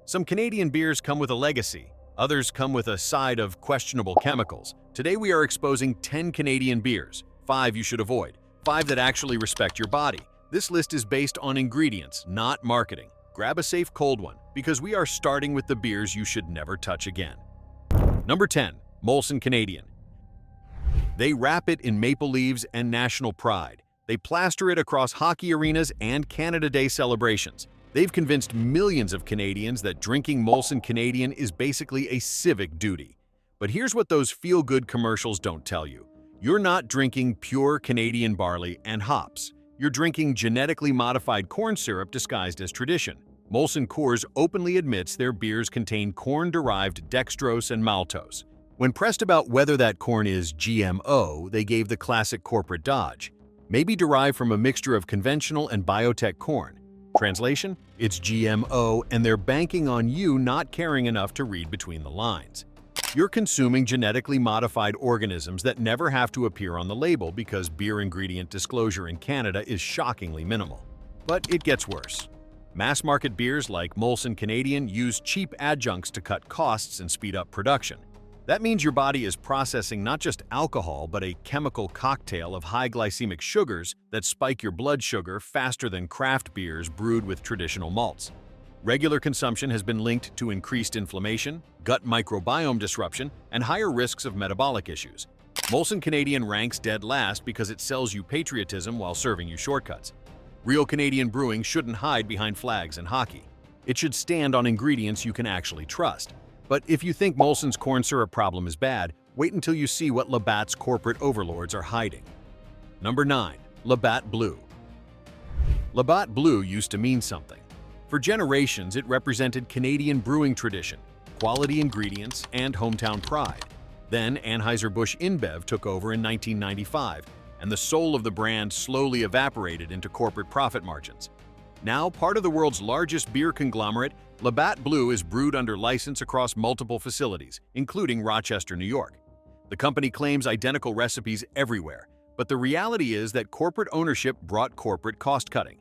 Some Canadian beers come with a legacy. Others come with a side of questionable chemicals. Today we are exposing 10 Canadian beers, 5 you should avoid, 5 that actually respect your body. This list is based on ingredients, not marketing. Grab a safe cold one, because we are starting with the beers you should never touch again. Number 10. Molson Canadian. They wrap it in maple leaves and national pride. They plaster it across hockey arenas and Canada Day celebrations. They've convinced millions of Canadians that drinking Molson Canadian is basically a civic duty. But here's what those feel-good commercials don't tell you. You're not drinking pure Canadian barley and hops. You're drinking genetically modified corn syrup disguised as tradition. Molson Coors openly admits their beers contain corn-derived dextrose and maltose. When pressed about whether that corn is GMO, they gave the classic corporate dodge. Maybe derived from a mixture of conventional and biotech corn. Translation? It's GMO, and they're banking on you not caring enough to read between the lines. You're consuming genetically modified organisms that never have to appear on the label because beer ingredient disclosure in Canada is shockingly minimal. But it gets worse. Mass-market beers like Molson Canadian use cheap adjuncts to cut costs and speed up production. That means your body is processing not just alcohol, but a chemical cocktail of high glycemic sugars that spike your blood sugar faster than craft beers brewed with traditional malts. Regular consumption has been linked to increased inflammation, gut microbiome disruption, and higher risks of metabolic issues. Molson Canadian ranks dead last because it sells you patriotism while serving you shortcuts. Real Canadian brewing shouldn't hide behind flags and hockey. It should stand on ingredients you can actually trust. But if you think Molson's corn syrup problem is bad, wait until you see what Labatt's corporate overlords are hiding. Number 9. Labatt Blue. Labatt Blue used to mean something. For generations, it represented Canadian brewing tradition, quality ingredients, and hometown pride. Then Anheuser-Busch InBev took over in 1995, and the soul of the brand slowly evaporated into corporate profit margins. Now part of the world's largest beer conglomerate, Labatt Blue is brewed under license across multiple facilities, including Rochester, New York. The company claims identical recipes everywhere, but the reality is that corporate ownership brought corporate cost-cutting.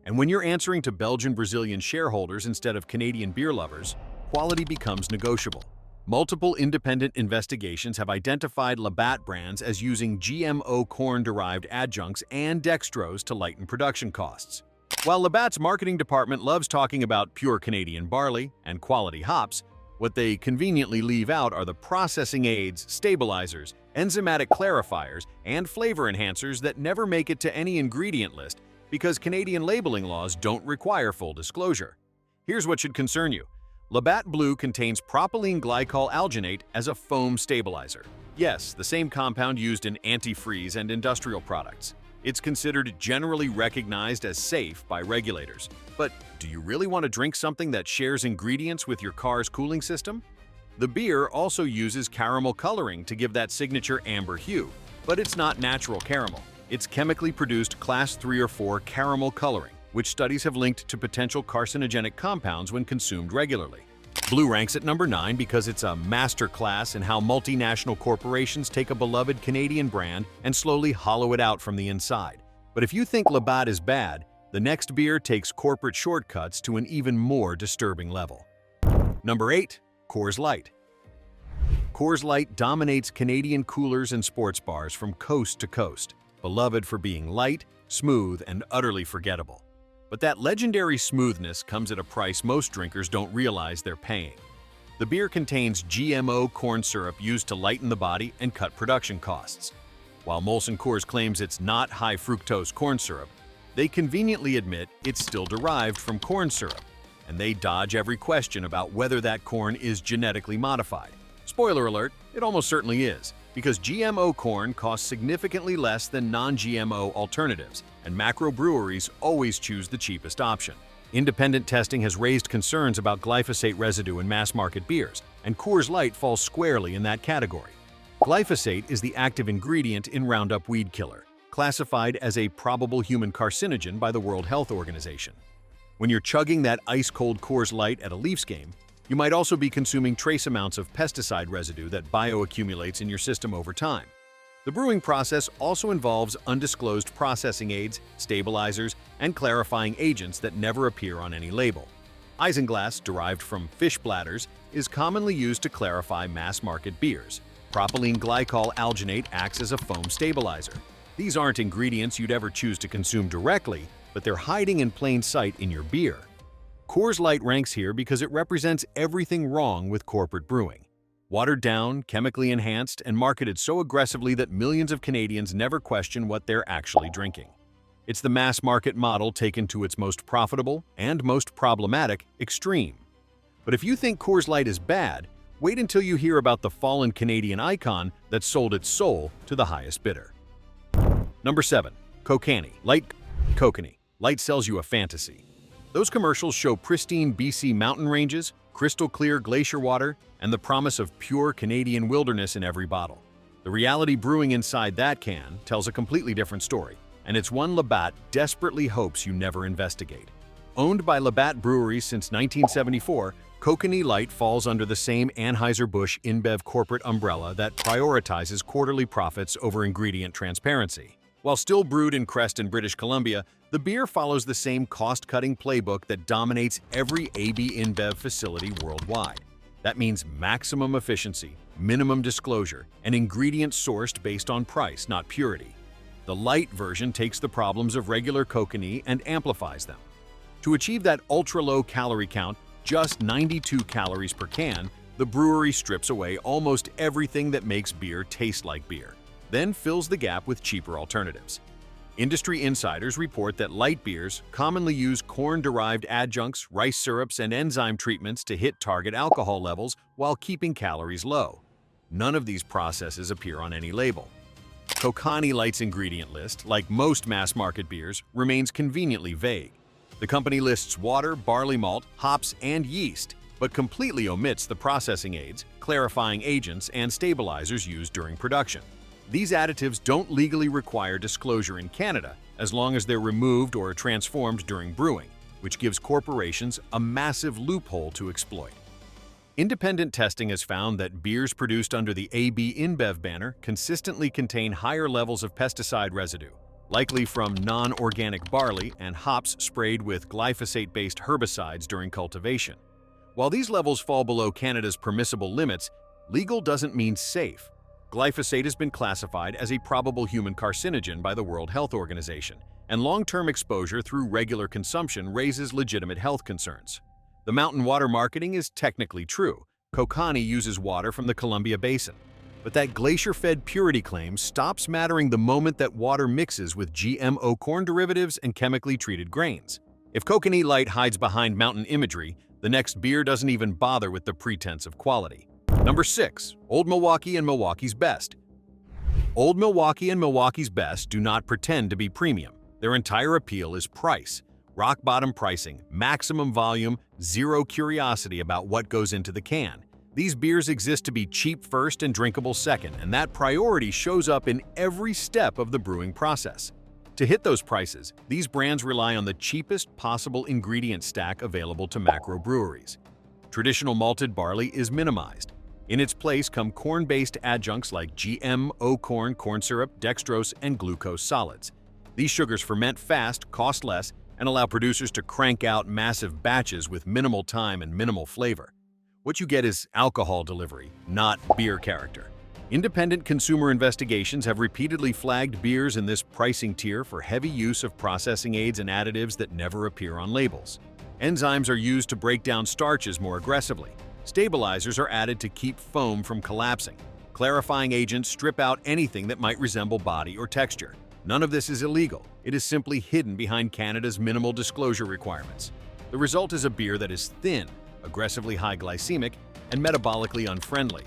And when you're answering to Belgian-Brazilian shareholders instead of Canadian beer lovers, quality becomes negotiable. Multiple independent investigations have identified Labatt brands as using GMO corn-derived adjuncts and dextrose to lighten production costs. While Labatt's marketing department loves talking about pure Canadian barley and quality hops, what they conveniently leave out are the processing aids, stabilizers, enzymatic clarifiers, and flavor enhancers that never make it to any ingredient list because Canadian labeling laws don't require full disclosure. Here's what should concern you. Labatt Blue contains propylene glycol alginate as a foam stabilizer. Yes, the same compound used in antifreeze and industrial products. It's considered generally recognized as safe by regulators. But do you really want to drink something that shares ingredients with your car's cooling system? The beer also uses caramel coloring to give that signature amber hue, but it's not natural caramel. It's chemically produced Class 3 or 4 caramel coloring, which studies have linked to potential carcinogenic compounds when consumed regularly. Blue ranks at number 9 because it's a masterclass in how multinational corporations take a beloved Canadian brand and slowly hollow it out from the inside. But if you think Labatt is bad, the next beer takes corporate shortcuts to an even more disturbing level. Number 8. Coors Light. Coors Light dominates Canadian coolers and sports bars from coast to coast, beloved for being light, smooth, and utterly forgettable. But that legendary smoothness comes at a price most drinkers don't realize they're paying. The beer contains GMO corn syrup used to lighten the body and cut production costs. While Molson Coors claims it's not high-fructose corn syrup, they conveniently admit it's still derived from corn syrup, and they dodge every question about whether that corn is genetically modified. Spoiler alert, it almost certainly is, because GMO corn costs significantly less than non-GMO alternatives, and macro breweries always choose the cheapest option. Independent testing has raised concerns about glyphosate residue in mass-market beers, and Coors Light falls squarely in that category. Glyphosate is the active ingredient in Roundup weed killer, classified as a probable human carcinogen by the World Health Organization. When you're chugging that ice-cold Coors Light at a Leafs game, you might also be consuming trace amounts of pesticide residue that bioaccumulates in your system over time. The brewing process also involves undisclosed processing aids, stabilizers, and clarifying agents that never appear on any label. Isinglass, derived from fish bladders, is commonly used to clarify mass-market beers. Propylene glycol alginate acts as a foam stabilizer. These aren't ingredients you'd ever choose to consume directly, but they're hiding in plain sight in your beer. Coors Light ranks here because it represents everything wrong with corporate brewing. Watered down, chemically enhanced, and marketed so aggressively that millions of Canadians never question what they're actually drinking. It's the mass market model taken to its most profitable and most problematic extreme. But if you think Coors Light is bad, wait until you hear about the fallen Canadian icon that sold its soul to the highest bidder. Number 7. Kokanee Light. Kokanee Light sells you a fantasy. Those commercials show pristine BC mountain ranges, crystal clear glacier water, and the promise of pure Canadian wilderness in every bottle. The reality brewing inside that can tells a completely different story, and it's one Labatt desperately hopes you never investigate. Owned by Labatt Breweries since 1974, Kokanee Light falls under the same Anheuser-Busch InBev corporate umbrella that prioritizes quarterly profits over ingredient transparency. While still brewed in Creston, British Columbia, the beer follows the same cost-cutting playbook that dominates every AB InBev facility worldwide. That means maximum efficiency, minimum disclosure, and ingredients sourced based on price, not purity. The light version takes the problems of regular Kokanee and amplifies them. To achieve that ultra-low calorie count, just 92 calories per can, the brewery strips away almost everything that makes beer taste like beer, then fills the gap with cheaper alternatives. Industry insiders report that light beers commonly use corn-derived adjuncts, rice syrups, and enzyme treatments to hit target alcohol levels while keeping calories low. None of these processes appear on any label. Kokanee Light's ingredient list, like most mass-market beers, remains conveniently vague. The company lists water, barley malt, hops, and yeast, but completely omits the processing aids, clarifying agents, and stabilizers used during production. These additives don't legally require disclosure in Canada as long as they're removed or transformed during brewing, which gives corporations a massive loophole to exploit. Independent testing has found that beers produced under the AB InBev banner consistently contain higher levels of pesticide residue, likely from non-organic barley and hops sprayed with glyphosate-based herbicides during cultivation. While these levels fall below Canada's permissible limits, legal doesn't mean safe. Glyphosate has been classified as a probable human carcinogen by the World Health Organization, and long-term exposure through regular consumption raises legitimate health concerns. The mountain water marketing is technically true. Kokanee uses water from the Columbia Basin. But that glacier-fed purity claim stops mattering the moment that water mixes with GMO corn derivatives and chemically treated grains. If Kokanee Light hides behind mountain imagery, the next beer doesn't even bother with the pretense of quality. Number 6. Old Milwaukee and Milwaukee's Best. Old Milwaukee and Milwaukee's Best do not pretend to be premium. Their entire appeal is price. Rock-bottom pricing, maximum volume, zero curiosity about what goes into the can. These beers exist to be cheap first and drinkable second, and that priority shows up in every step of the brewing process. To hit those prices, these brands rely on the cheapest possible ingredient stack available to macro breweries. Traditional malted barley is minimized. In its place come corn-based adjuncts like GMO corn syrup, dextrose, and glucose solids. These sugars ferment fast, cost less, and allow producers to crank out massive batches with minimal time and minimal flavor. What you get is alcohol delivery, not beer character. Independent consumer investigations have repeatedly flagged beers in this pricing tier for heavy use of processing aids and additives that never appear on labels. Enzymes are used to break down starches more aggressively. Stabilizers are added to keep foam from collapsing. Clarifying agents strip out anything that might resemble body or texture. None of this is illegal. It is simply hidden behind Canada's minimal disclosure requirements. The result is a beer that is thin, aggressively high glycemic, and metabolically unfriendly.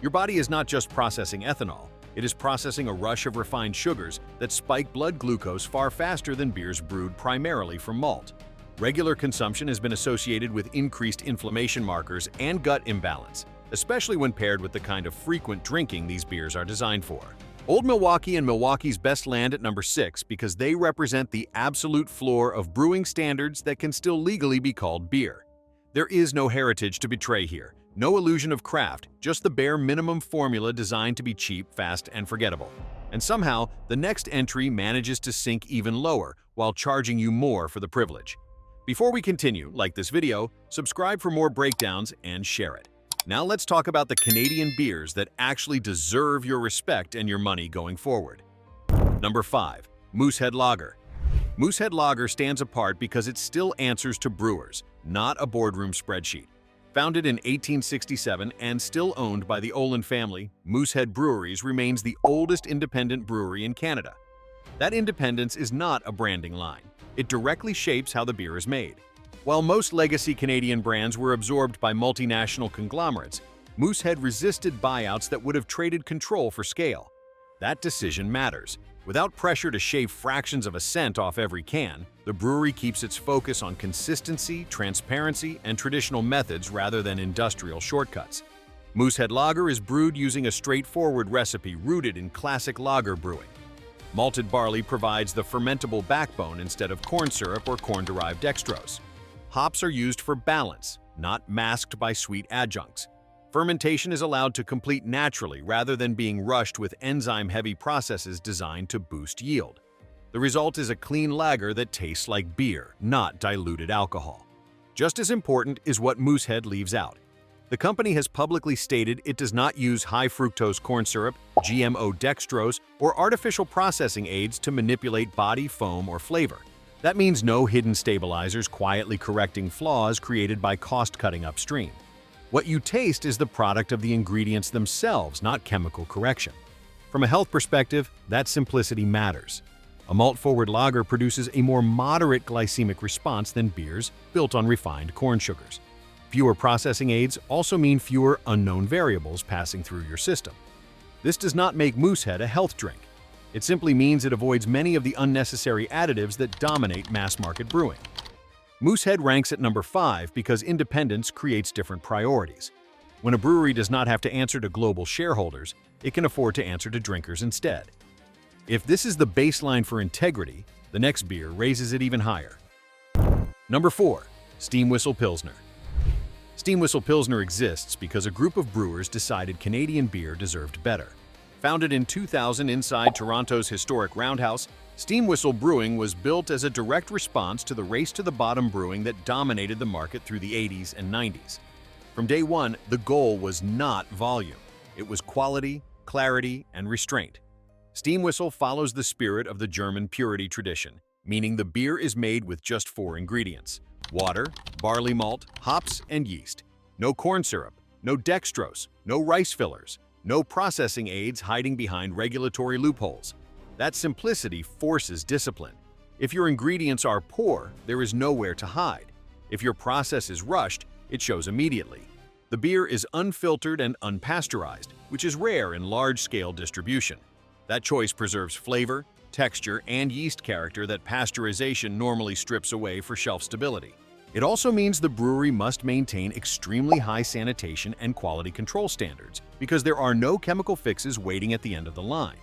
Your body is not just processing ethanol, it is processing a rush of refined sugars that spike blood glucose far faster than beers brewed primarily from malt. Regular consumption has been associated with increased inflammation markers and gut imbalance, especially when paired with the kind of frequent drinking these beers are designed for. Old Milwaukee and Milwaukee's Best land at number 6 because they represent the absolute floor of brewing standards that can still legally be called beer. There is no heritage to betray here, no illusion of craft, just the bare minimum formula designed to be cheap, fast, and forgettable. And somehow, the next entry manages to sink even lower while charging you more for the privilege. Before we continue, like this video, subscribe for more breakdowns and share it. Now let's talk about the Canadian beers that actually deserve your respect and your money going forward. Number 5. Moosehead Lager. Moosehead Lager stands apart because it still answers to brewers, not a boardroom spreadsheet. Founded in 1867 and still owned by the Olin family, Moosehead Breweries remains the oldest independent brewery in Canada. That independence is not a branding line. It directly shapes how the beer is made. While most legacy Canadian brands were absorbed by multinational conglomerates, Moosehead resisted buyouts that would have traded control for scale. That decision matters. Without pressure to shave fractions of a cent off every can, the brewery keeps its focus on consistency, transparency, and traditional methods rather than industrial shortcuts. Moosehead Lager is brewed using a straightforward recipe rooted in classic lager brewing. Malted barley provides the fermentable backbone instead of corn syrup or corn-derived dextrose. Hops are used for balance, not masked by sweet adjuncts. Fermentation is allowed to complete naturally rather than being rushed with enzyme-heavy processes designed to boost yield. The result is a clean lager that tastes like beer, not diluted alcohol. Just as important is what Moosehead leaves out. The company has publicly stated it does not use high-fructose corn syrup, GMO dextrose, or artificial processing aids to manipulate body, foam, or flavor. That means no hidden stabilizers quietly correcting flaws created by cost-cutting upstream. What you taste is the product of the ingredients themselves, not chemical correction. From a health perspective, that simplicity matters. A malt-forward lager produces a more moderate glycemic response than beers built on refined corn sugars. Fewer processing aids also mean fewer unknown variables passing through your system. This does not make Moosehead a health drink. It simply means it avoids many of the unnecessary additives that dominate mass-market brewing. Moosehead ranks at number 5 because independence creates different priorities. When a brewery does not have to answer to global shareholders, it can afford to answer to drinkers instead. If this is the baseline for integrity, the next beer raises it even higher. Number 4. Steam Whistle Pilsner. Steam Whistle Pilsner exists because a group of brewers decided Canadian beer deserved better. Founded in 2000 inside Toronto's historic Roundhouse, Steam Whistle Brewing was built as a direct response to the race-to-the-bottom brewing that dominated the market through the 80s and 90s. From day one, the goal was not volume. It was quality, clarity, and restraint. Steam Whistle follows the spirit of the German purity tradition, meaning the beer is made with just 4 ingredients: water, barley malt, hops, and yeast. No corn syrup, no dextrose, no rice fillers, no processing aids hiding behind regulatory loopholes. That simplicity forces discipline. If your ingredients are poor, there is nowhere to hide. If your process is rushed, it shows immediately. The beer is unfiltered and unpasteurized, which is rare in large-scale distribution. That choice preserves flavor, texture, and yeast character that pasteurization normally strips away for shelf stability. It also means the brewery must maintain extremely high sanitation and quality control standards because there are no chemical fixes waiting at the end of the line.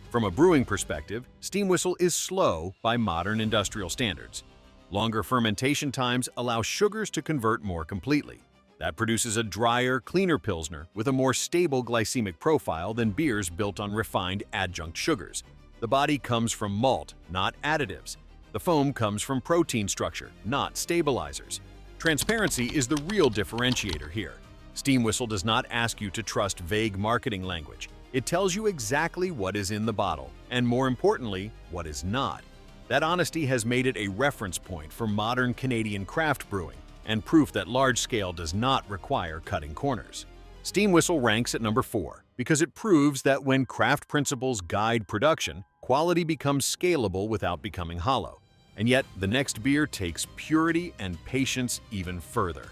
From a brewing perspective, Steam Whistle is slow by modern industrial standards. Longer fermentation times allow sugars to convert more completely. That produces a drier, cleaner Pilsner with a more stable glycemic profile than beers built on refined adjunct sugars. The body comes from malt, not additives. The foam comes from protein structure, not stabilizers. Transparency is the real differentiator here. Steam Whistle does not ask you to trust vague marketing language. It tells you exactly what is in the bottle, and more importantly, what is not. That honesty has made it a reference point for modern Canadian craft brewing, and proof that large scale does not require cutting corners. Steam Whistle ranks at number 4 because it proves that when craft principles guide production, quality becomes scalable without becoming hollow. And yet, the next beer takes purity and patience even further.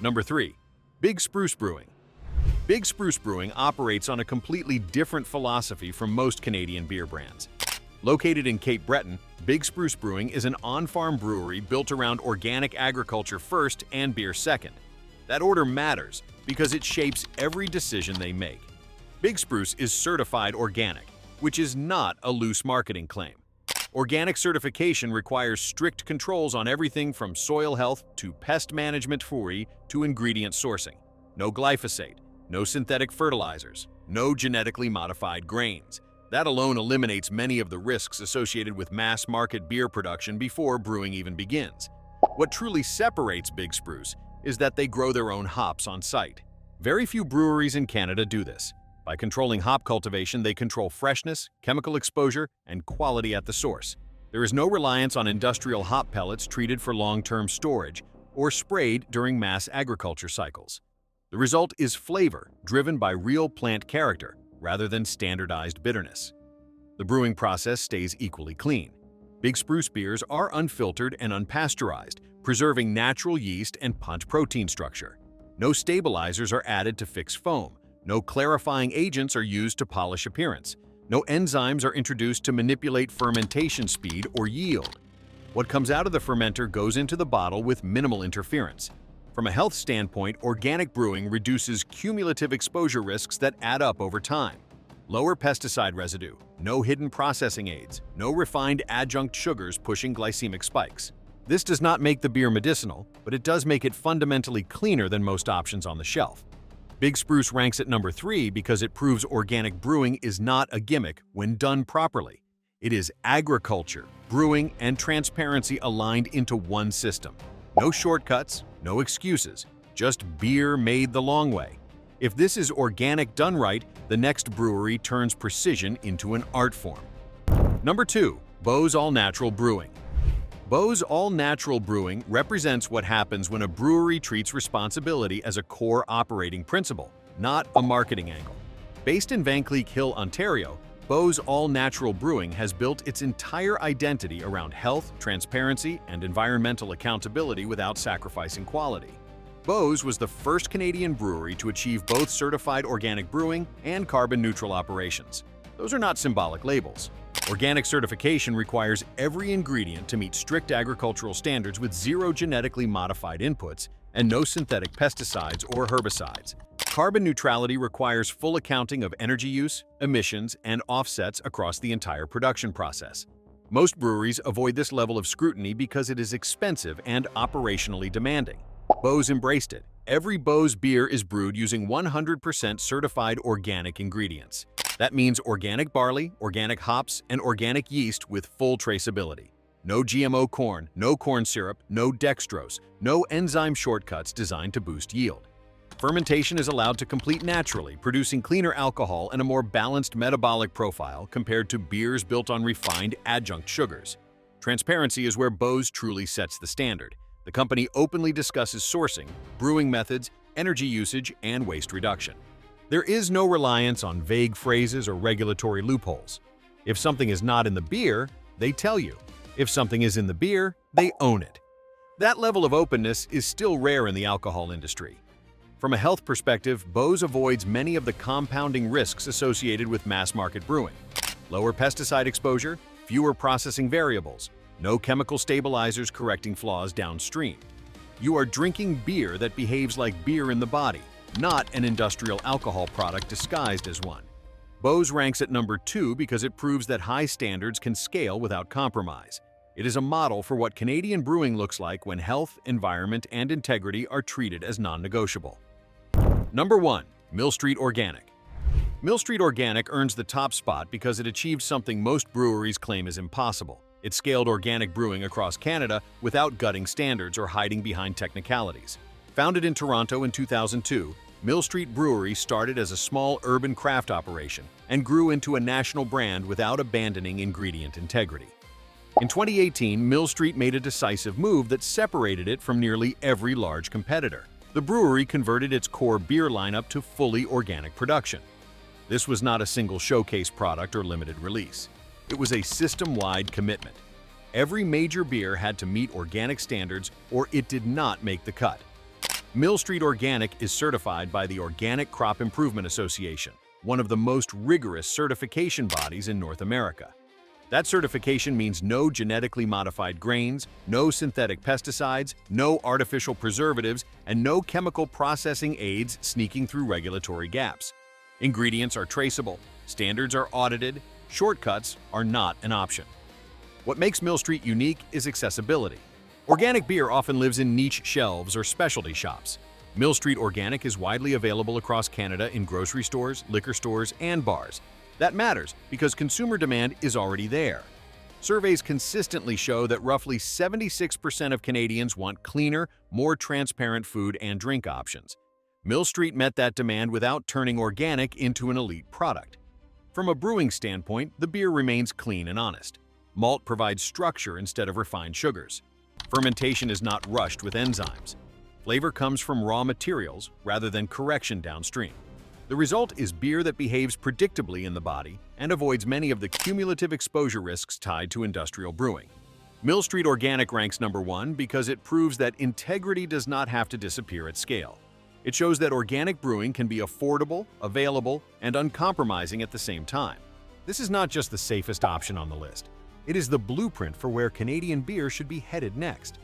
Number 3. Big Spruce Brewing. Big Spruce Brewing operates on a completely different philosophy from most Canadian beer brands. Located in Cape Breton, Big Spruce Brewing is an on-farm brewery built around organic agriculture first and beer second. That order matters because it shapes every decision they make. Big Spruce is certified organic, which is not a loose marketing claim. Organic certification requires strict controls on everything from soil health to pest management to ingredient sourcing. No glyphosate, no synthetic fertilizers, no genetically modified grains. That alone eliminates many of the risks associated with mass-market beer production before brewing even begins. What truly separates Big Spruce is that they grow their own hops on site. Very few breweries in Canada do this. By controlling hop cultivation, they control freshness, chemical exposure, and quality at the source. There is no reliance on industrial hop pellets treated for long-term storage or sprayed during mass agriculture cycles. The result is flavor driven by real plant character rather than standardized bitterness. The brewing process stays equally clean. Big Spruce beers are unfiltered and unpasteurized, preserving natural yeast and punch protein structure. No stabilizers are added to fix foam. No clarifying agents are used to polish appearance. No enzymes are introduced to manipulate fermentation speed or yield. What comes out of the fermenter goes into the bottle with minimal interference. From a health standpoint, organic brewing reduces cumulative exposure risks that add up over time. Lower pesticide residue, no hidden processing aids, no refined adjunct sugars pushing glycemic spikes. This does not make the beer medicinal, but it does make it fundamentally cleaner than most options on the shelf. Big Spruce ranks at number 3 because it proves organic brewing is not a gimmick when done properly. It is agriculture, brewing, and transparency aligned into one system. No shortcuts, no excuses, just beer made the long way. If this is organic done right, the next brewery turns precision into an art form. Number 2. Beau's All-Natural Brewing. Beau's All-Natural Brewing represents what happens when a brewery treats responsibility as a core operating principle, not a marketing angle. Based in Vankleek Hill, Ontario, Beau's All-Natural Brewing has built its entire identity around health, transparency, and environmental accountability without sacrificing quality. Beau's was the first Canadian brewery to achieve both certified organic brewing and carbon-neutral operations. Those are not symbolic labels. Organic certification requires every ingredient to meet strict agricultural standards with zero genetically modified inputs and no synthetic pesticides or herbicides. Carbon neutrality requires full accounting of energy use, emissions, and offsets across the entire production process. Most breweries avoid this level of scrutiny because it is expensive and operationally demanding. Beau's embraced it. Every Beau's beer is brewed using 100% certified organic ingredients. That means organic barley, organic hops, and organic yeast with full traceability. No GMO corn, no corn syrup, no dextrose, no enzyme shortcuts designed to boost yield. Fermentation is allowed to complete naturally, producing cleaner alcohol and a more balanced metabolic profile compared to beers built on refined adjunct sugars. Transparency is where Beau's truly sets the standard. The company openly discusses sourcing, brewing methods, energy usage, and waste reduction. There is no reliance on vague phrases or regulatory loopholes. If something is not in the beer, they tell you. If something is in the beer, they own it. That level of openness is still rare in the alcohol industry. From a health perspective, Beau's avoids many of the compounding risks associated with mass-market brewing. Lower pesticide exposure, fewer processing variables, no chemical stabilizers correcting flaws downstream. You are drinking beer that behaves like beer in the body, not an industrial alcohol product disguised as one. Beau's ranks at number 2 because it proves that high standards can scale without compromise. It is a model for what Canadian brewing looks like when health, environment, and integrity are treated as non-negotiable. Number 1. Mill Street Organic. Mill Street Organic earns the top spot because it achieved something most breweries claim is impossible. It scaled organic brewing across Canada without gutting standards or hiding behind technicalities. Founded in Toronto in 2002, Mill Street Brewery started as a small urban craft operation and grew into a national brand without abandoning ingredient integrity. In 2018, Mill Street made a decisive move that separated it from nearly every large competitor. The brewery converted its core beer lineup to fully organic production. This was not a single showcase product or limited release. It was a system-wide commitment. Every major beer had to meet organic standards or it did not make the cut. Mill Street Organic is certified by the Organic Crop Improvement Association, one of the most rigorous certification bodies in North America. That certification means no genetically modified grains, no synthetic pesticides, no artificial preservatives, and no chemical processing aids sneaking through regulatory gaps. Ingredients are traceable, standards are audited, shortcuts are not an option. What makes Mill Street unique is accessibility. Organic beer often lives in niche shelves or specialty shops. Mill Street Organic is widely available across Canada in grocery stores, liquor stores, and bars. That matters because consumer demand is already there. Surveys consistently show that roughly 76% of Canadians want cleaner, more transparent food and drink options. Mill Street met that demand without turning organic into an elite product. From a brewing standpoint, the beer remains clean and honest. Malt provides structure instead of refined sugars. Fermentation is not rushed with enzymes. Flavor comes from raw materials rather than correction downstream. The result is beer that behaves predictably in the body and avoids many of the cumulative exposure risks tied to industrial brewing. Mill Street Organic ranks number 1 because it proves that integrity does not have to disappear at scale. It shows that organic brewing can be affordable, available, and uncompromising at the same time. This is not just the safest option on the list. It is the blueprint for where Canadian beer should be headed next.